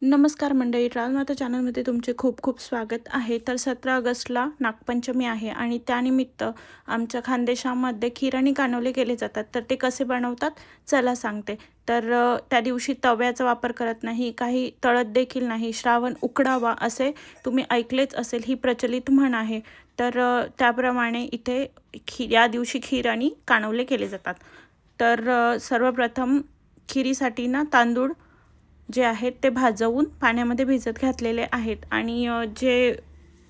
नमस्कार मंडळी, राजमाता चॅनलमध्ये तुमचे खूप खूप स्वागत आहे. तर 17 ऑगस्टला नागपंचमी आहे आणि त्यानिमित्त आमच्या खानदेशामध्ये खीर आणि कानोले केले जातात. तर ते कसे बनवतात चला सांगते. तर त्या दिवशी तव्याचा वापर करत नाही, काही तळत देखील नाही. श्रावण उकडावा असे तुम्ही ऐकलेच असेल, ही प्रचलित म्हण आहे. तर त्याप्रमाणे इथे या दिवशी खीर आणि कानोले केले जातात. तर सर्वप्रथम खिरीसाठी ना तांदूळ जे आहेत ते भाजवून पाण्यामध्ये भिजत घातलेले आहेत आणि जे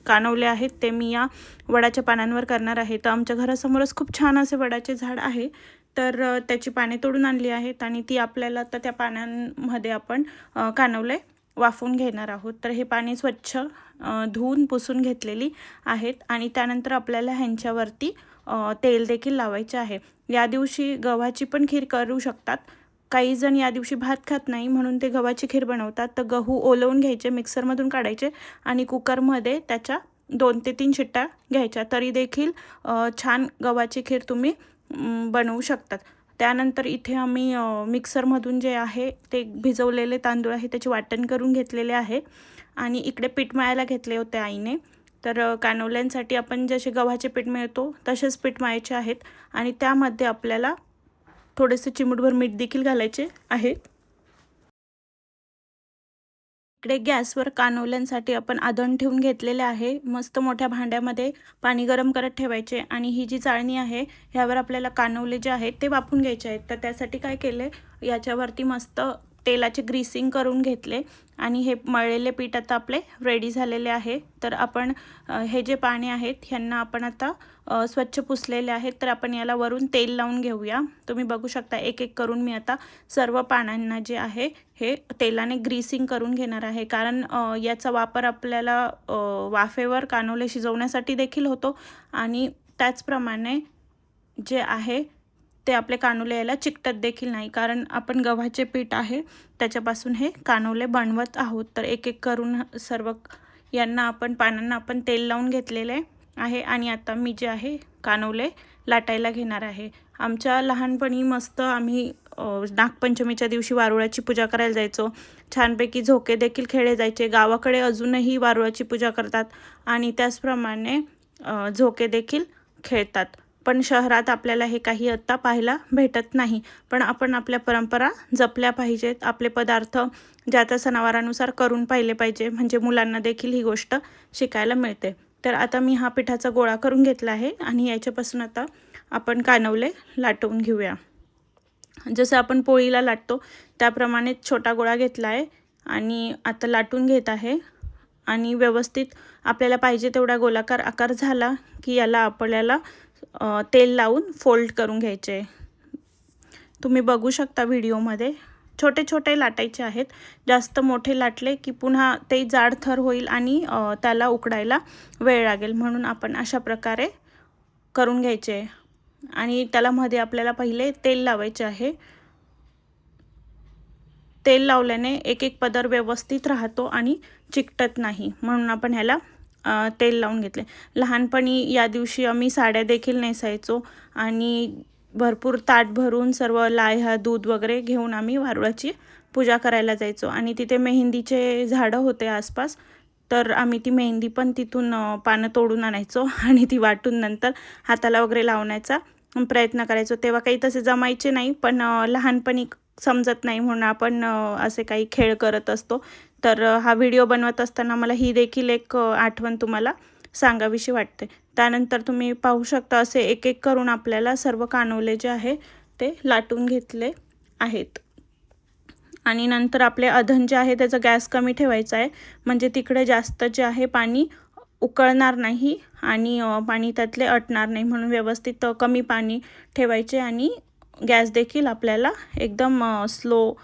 कानवले आहेत ते मी या वडाच्या पानांवर करणार आहे. तर आमच्या घरासमोरच खूप छान असे वडाचे झाड आहे. तर त्याची पाने तोडून आणली आहेत आणि ती आपल्याला तर त्या पानांमध्ये आपण कानवले वाफवून घेणार आहोत. तर हे पाणी स्वच्छ धुवून पुसून घेतलेली आहेत आणि त्यानंतर आपल्याला ह्यांच्यावरती तेल देखील लावायचे आहे. या दिवशी गव्हाची पण खीर करू शकतात. काही जण या दिवशी भात खात नाही म्हणून ते गव्हाची खीर बनवतात. तर गहू ओलवून घ्यायचे, मिक्सरमधून काढायचे आणि कुकरमध्ये त्याच्या 2 ते 3 शिट्ट्या घ्यायच्या, तरी देखील छान गव्हाची खीर तुम्ही बनवू शकतात. त्यानंतर इथे आम्ही मिक्सरमधून जे आहे ते भिजवलेले तांदूळ आहे त्याचे वाटण करून घेतलेले आहे आणि इकडे पीठ मळायला घेतले होते आईने. तर कानोल्यांसाठी आपण जसे गव्हाचे पीठ मिळतो तसेच पीठ मळायचे आहेत आणि त्यामध्ये आपल्याला थोडेसे चिमूटभर मीठ देखील घालायचे आहे. इकडे गॅसवर कानोल्यांसाठी आपण आधण ठेवून घेतलेले आहे. मस्त मोठ्या भांड्यामध्ये पाणी गरम करत ठेवायचे आणि ही जी चाळणी आहे ह्यावर आपल्याला कानोले जे आहेत ते वाफून घ्यायचे आहेत. तर त्यासाठी काय केले, याच्यावरती मस्त तेलाचे ग्रीसिंग करून घेतले आणि हे मळलेले पीठ आता आपले रेडी झालेले आहे. तर आपण हे जे पाणी आहेत ह्यांना आपण आता स्वच्छ पुसलेले आहेत. तर आपण याला वरून तेल लावून घेऊया. तुम्ही बघू शकता एक एक करून मी आता सर्व पानांना जे आहे हे तेलाने ग्रीसिंग करून घेणार आहे. कारण याचा वापर आपल्याला वाफेवर कानोले शिजवण्यासाठी देखील होतो आणि त्याचप्रमाणे जे आहे ते आपले कानोले याला चिकटत देखील नाही, कारण आपण गव्हाचे पीठ आहे त्याच्यापासून हे कानोले बनवत आहोत. तर एक एक करून सर्व यांना आपण पानांना आपण तेल लावून घेतलेले आहे आणि आता मी जे आहे कानोले लाटायला घेणार आहे. आमच्या लहानपणी मस्त आम्ही नागपंचमीच्या दिवशी वारुळाची पूजा करायला जायचो. छानपैकी झोके देखील खेळले जायचे. गावाकडे अजूनही वारुळाची पूजा करतात आणि त्याचप्रमाणे झोके देखील खेळतात. पण शहरात आपल्याला हे काही आत्ता पाहायला भेटत नाही. पण आपण आपल्या परंपरा जपल्या पाहिजेत. आपले पदार्थ ज्या त्या सणावारानुसार करून पाहिले पाहिजे, म्हणजे मुलांना देखील ही गोष्ट शिकायला मिळते. तर आता मी हा पिठाचा गोळा करून घेतला आहे आणि याच्यापासून आता आपण कानवले लाटून घेऊया. जसं आपण पोळीला लाटतो त्याप्रमाणे छोटा गोळा घेतला आहे आणि आता लाटून घेत आहे आणि व्यवस्थित आपल्याला पाहिजे तेवढा गोलाकार आकार झाला की याला आपल्याला तेल लावून फोल्ड करून घ्यायचे. तुम्ही बघू शकता व्हिडिओमध्ये छोटे छोटे लाटायचे आहेत. जास्त मोठे लाटले की पुन्हा ते जाड थर होईल आणि त्याला उकडायला वेळ लागेल, म्हणून आपण अशा प्रकारे करून घ्यायचे आणि त्याला मध्ये आपल्याला पहिले तेल लावायचे आहे. तेल लावल्याने एक एक पदर व्यवस्थित राहतो आणि चिकटत नाही, म्हणून आपण ह्याला तेल लावून घेतले. लहानपणी या दिवशी आम्ही साड्या देखील नेसायचो आणि भरपूर ताट भरून सर्व लाह्या दूध वगैरे घेऊन आम्ही वारुळाची पूजा करायला जायचो आणि तिथे मेहंदीचे झाडं होते आसपास. तर आम्ही ती मेहंदी पण तिथून पानं तोडून आणायचो आणि ती वाटून नंतर हाताला वगैरे लावण्याचा प्रयत्न करायचो. तेव्हा काही तसे जमायचे नाही, पण लहानपणी समजत नाही म्हणून आपण असे काही खेळ करत असतो. तर हा व्हिडिओ बनवत असताना मला ही देखील एक आठवण तुम्हाला सांगावीशी वाटते. त्यानंतर तुम्ही पाहू शकता असे एक एक करून आपल्याला सर्व कानोले जे आहे ते लाटून घेतले आहेत आणि नंतर आपले अधन जे आहे त्याचा गॅस कमी ठेवायचा आहे, म्हणजे तिकडे जास्त जे आहे पाणी उकळणार नाही आणि पाणी त्यातले अटणार नाही, म्हणून व्यवस्थित कमी पाणी ठेवायचे आणि गॅस देखील आपल्याला एकदम स्लो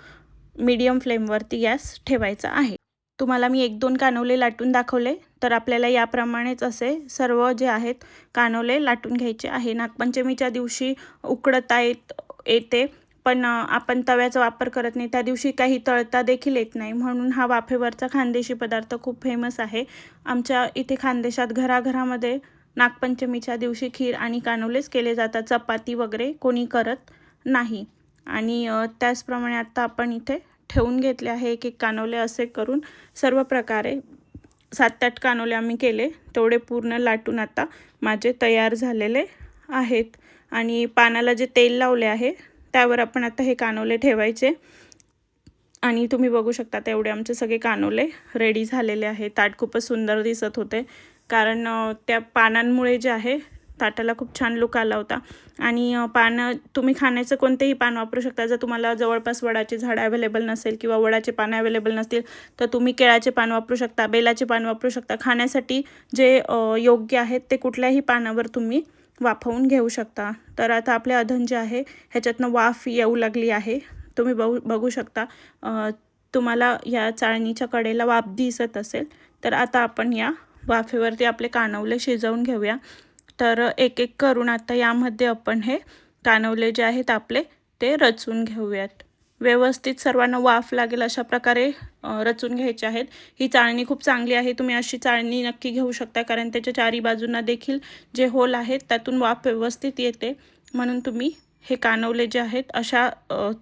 मीडियम फ्लेमवरती गॅस ठेवायचा आहे. तुम्हाला मी 1-2 कानोले लाटून दाखवले. तर आपल्याला याप्रमाणेच असे सर्व जे आहेत कानोले लाटून घ्यायचे आहे. नागपंचमीच्या दिवशी उकडता येते, पण आपण तव्याचा वापर करत नाही. त्या दिवशी काही तळता देखील येत नाही, म्हणून हा वाफेवरचा खानदेशी पदार्थ खूप फेमस आहे. आमच्या इथे खानदेशात घराघरामध्ये नागपंचमीच्या दिवशी खीर आणि कानोलेच केले जातात. चपाती वगैरे कोणी करत नाही आणि त्याचप्रमाणे आता आपण इथे ठेवून घेतले आहे एक एक कानोले असे करून सर्व प्रकारे 7-8 कानोले आम्ही केले तेवढे पूर्ण लाटून आता माझे तयार झालेले आहेत आणि पानाला जे तेल लावले आहे त्यावर आपण आता हे कानोले ठेवायचे आणि तुम्ही बघू शकता तेवढे आमचे सगळे कानोले रेडी झालेले आहेत। ताट खूपच सुंदर दिसत होते कारण त्या पानांमुळे जे आहे ताटाला खूप छान लुक आला होता आणि पान तुम्ही खाण्याचं कोणतेही पान वापरू शकता। जर तुम्हाला जवळपास वडाचे झाड अवेलेबल नसेल किंवा वडाचे पान अवेलेबल नसतील तर तुम्ही केळाचे पान वापरू शकता, बेलाचे पान वापरू शकता। खाण्यासाठी जे योग्य आहेत ते कुठल्याही पानावर तुम्ही वाफवून घेऊ शकता। तर आता आपले अधन जे आहे ह्याच्यातनं वाफ येऊ लागली आहे, तुम्ही बघू शकता। तुम्हाला या चाळणीच्या कडेला वाफ दिसत असेल तर आता आपण या वाफेवरती आपले कानवले शिजवून घेऊया। तर एक एक करून आता यामध्ये आपण हे कानवले जे आहेत आपले ते रचून घेऊयात। व्यवस्थित सर्वांना वाफ लागेल अशा प्रकारे रचून घ्यायचे आहेत। ही चाळणी खूप चांगली आहे, तुम्ही अशी चाळणी नक्की घेऊ शकता कारण त्याच्या चारी बाजूंना देखील जे होल आहेत त्यातून वाफ व्यवस्थित येते। म्हणून तुम्ही हे कानवले जे आहेत अशा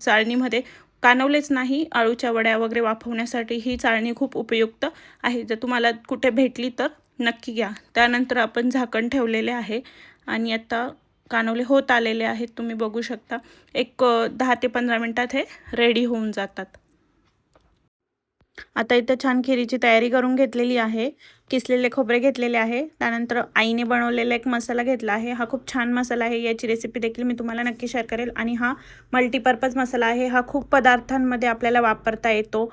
चाळणीमध्ये, कानवलेच नाही आळूच्या वड्या वगैरे वाफवण्यासाठी ही चाळणी खूप उपयुक्त आहे। जर तुम्हाला कुठे भेटली तर नक्की घ्या। त्यानंतर आपण झाकण ठेवलेले आहे आणि आता कानवले होत आलेले आहेत, तुम्ही बघू शकता। एक 10 ते 15 मिनिटात हे रेडी होऊन जातात। आता इथे छान खिरीची तयारी करून घेतलेली आहे। किसलेले खोबरे घेतलेले आहे, त्यानंतर आईने बनवलेला एक मसाला घेतला आहे। हा खूप छान मसाला आहे, याची रेसिपी देखील मी तुम्हाला नक्की शेअर करेल आणि हा मल्टीपर्पज मसाला आहे। हा खूप पदार्थांमध्ये आपल्याला वापरता येतो,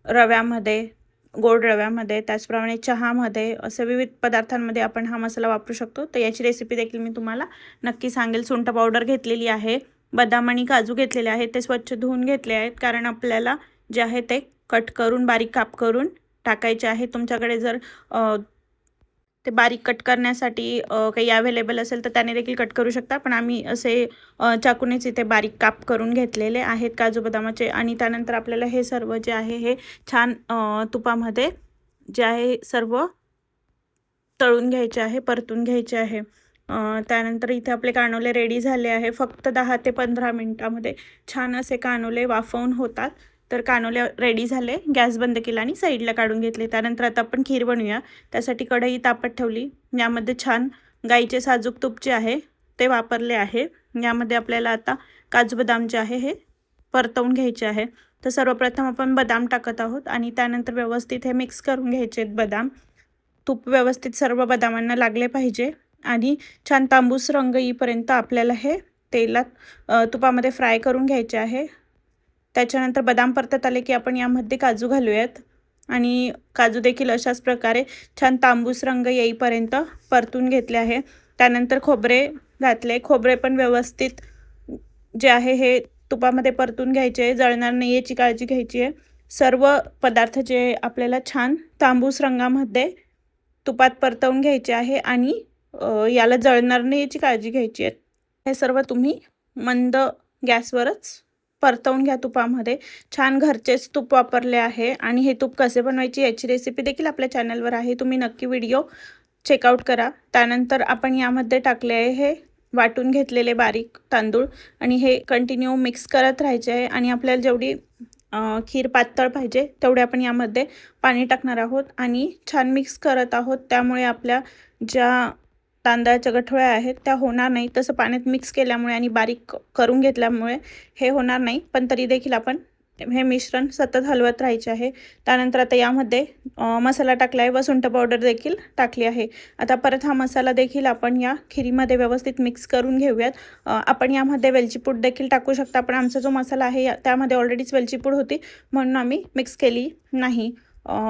रव्यामध्ये, गोड रव्यामध्ये, त्याचप्रमाणे चहामध्ये, असे विविध पदार्थांमध्ये आपण हा मसाला वापरू शकतो। तर याची रेसिपी देखील मी तुम्हाला नक्की सांगेल। सुंठ पावडर घेतलेली आहे, बदाम आणि काजू घेतलेले आहेत, ते स्वच्छ धुवून घेतले आहेत कारण आपल्याला जे आहे ते कट करून बारीक काप करून टाकायचे आहे। तुमच्याकडे जर ते बारीक कट करण्यासाठी काही अवेलेबल असेल तर त्याने देखील कट करू शकता, पण आम्ही असे चाकूनेच इथे बारीक काप करून घेतलेले आहेत काजू बदामाचे। आणि त्यानंतर आपल्याला हे सर्व जे आहे हे छान तुपामध्ये जे आहे सर्व तळून घ्यायचे आहे, परतून घ्यायचे आहे। त्यानंतर इथे आपले कानोले रेडी झाले आहे। फक्त 10 ते 15 मिनिटामध्ये छान असे कानोले वाफवून होतात। तर कानोले रेडी झाले, गॅस बंद केला आणि साईडला काढून घेतले। त्यानंतर आता आपण खीर बनवूया। त्यासाठी कढई तापत ठेवली, यामध्ये छान गाईचे साजूक तूप जे आहे ते वापरले आहे। यामध्ये आपल्याला आता काजू बदाम जे आहे हे परतवून घ्यायचे आहे। तर सर्वप्रथम आपण बदाम टाकत आहोत आणि त्यानंतर व्यवस्थित हे मिक्स करून घ्यायचे आहेत बदाम। तूप व्यवस्थित सर्व बदामांना लागले पाहिजे आणि छान तांबूस रंग येईपर्यंत आपल्याला हे तेलात तुपामध्ये फ्राय करून घ्यायचे आहे। त्याच्यानंतर बदाम परतत आले की आपण यामध्ये काजू घालूयात आणि काजू देखील अशाच प्रकारे छान तांबूस रंग येईपर्यंत परतून घेतले आहे। त्यानंतर खोबरे घातले, खोबरे पण व्यवस्थित जे आहे हे तुपामध्ये परतून घ्यायचे, जळणार नाही याची काळजी घ्यायची आहे। सर्व पदार्थ जे आपल्याला छान तांबूस रंगामध्ये तुपात परतवून घ्यायचे आहे आणि याला जळणार नाही याची काळजी घ्यायची आहे। हे सर्व तुम्ही मंद गॅसवरच परतवून घ्या तुपामध्ये। छान घरचेच तूप वापरले आहे आणि हे तूप कसे बनवायचे याची रेसिपी देखील आपल्या चॅनलवर आहे, तुम्ही नक्की व्हिडिओ चेकआउट करा। त्यानंतर आपण यामध्ये टाकले आहे हे वाटून घेतलेले बारीक तांदूळ आणि हे कंटिन्यू मिक्स करत राहायचे आहे आणि आपल्याला जेवढी खीर पातळ पाहिजे तेवढे आपण यामध्ये पाणी टाकणार आहोत आणि छान मिक्स करत आहोत। त्यामुळे आपल्या ज्या तांदळाच्या गठोळ्या आहेत त्या होणार नाही, तसं पाण्यात मिक्स केल्यामुळे आणि बारीक करून घेतल्यामुळे हे होणार नाही, पण तरी देखील आपण हे मिश्रण सतत हलवत राहायचे आहे। त्यानंतर आता यामध्ये मसाला टाकला आहे व सुंठ पावडर देखील टाकली आहे। आता परत हा मसाला देखील आपण या खिरीमध्ये व्यवस्थित मिक्स करून घेऊयात। आपण यामध्ये वेलची पूड देखील टाकू शकता, पण आमचा जो मसाला आहे त्यामध्ये ऑलरेडीच वेलची पूड होती म्हणून आम्ही मिक्स केली नाही,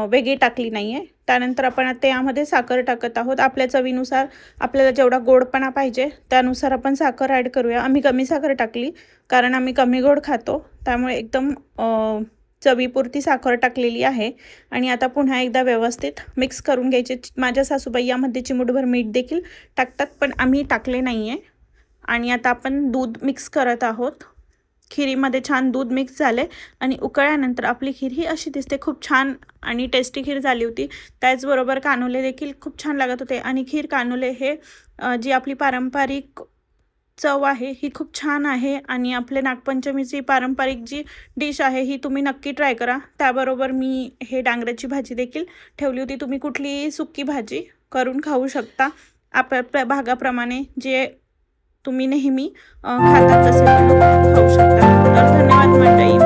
वेगळी टाकली नाही आहे। त्यानंतर आपण आता यामध्ये साखर टाकत आहोत, आपल्या चवीनुसार आपल्याला जेवढा गोडपणा पाहिजे त्यानुसार आपण साखर ॲड करूया। आम्ही कमी साखर टाकली कारण आम्ही कमी गोड खातो, त्यामुळे एकदम चवीपुरती साखर टाकलेली आहे। आणि आता पुन्हा एकदा व्यवस्थित मिक्स करून घ्यायचे। माझ्या सासूबाई यामध्ये चिमूटभर मीठ देखील टाकतात, पण आम्ही टाकले नाही आहे। आणि आता आपण दूध मिक्स करत आहोत। खिरीमध्ये छान दूध मिक्स झाले आणि उकळल्यानंतर आपली खीर ही अशी दिसते, खूप छान आणि टेस्टी खीर झाली होती। त्याचबरोबर कानोले देखील खूप छान लागत होते आणि खीर कानोले हे जी आपली पारंपरिक चव आहे ही खूप छान आहे आणि आपल्या नागपंचमीची पारंपरिक जी डिश आहे ही तुम्ही नक्की ट्राय करा। त्याबरोबर मी हे डांगराची भाजी देखील ठेवली होती। तुम्ही कुठलीही सुकी भाजी करून खाऊ शकता आपापल्या भागाप्रमाणे, जे तुम्ही नेहमी खातात तसे बनवून खाऊ शकता। तर धन्यवाद मंडळी।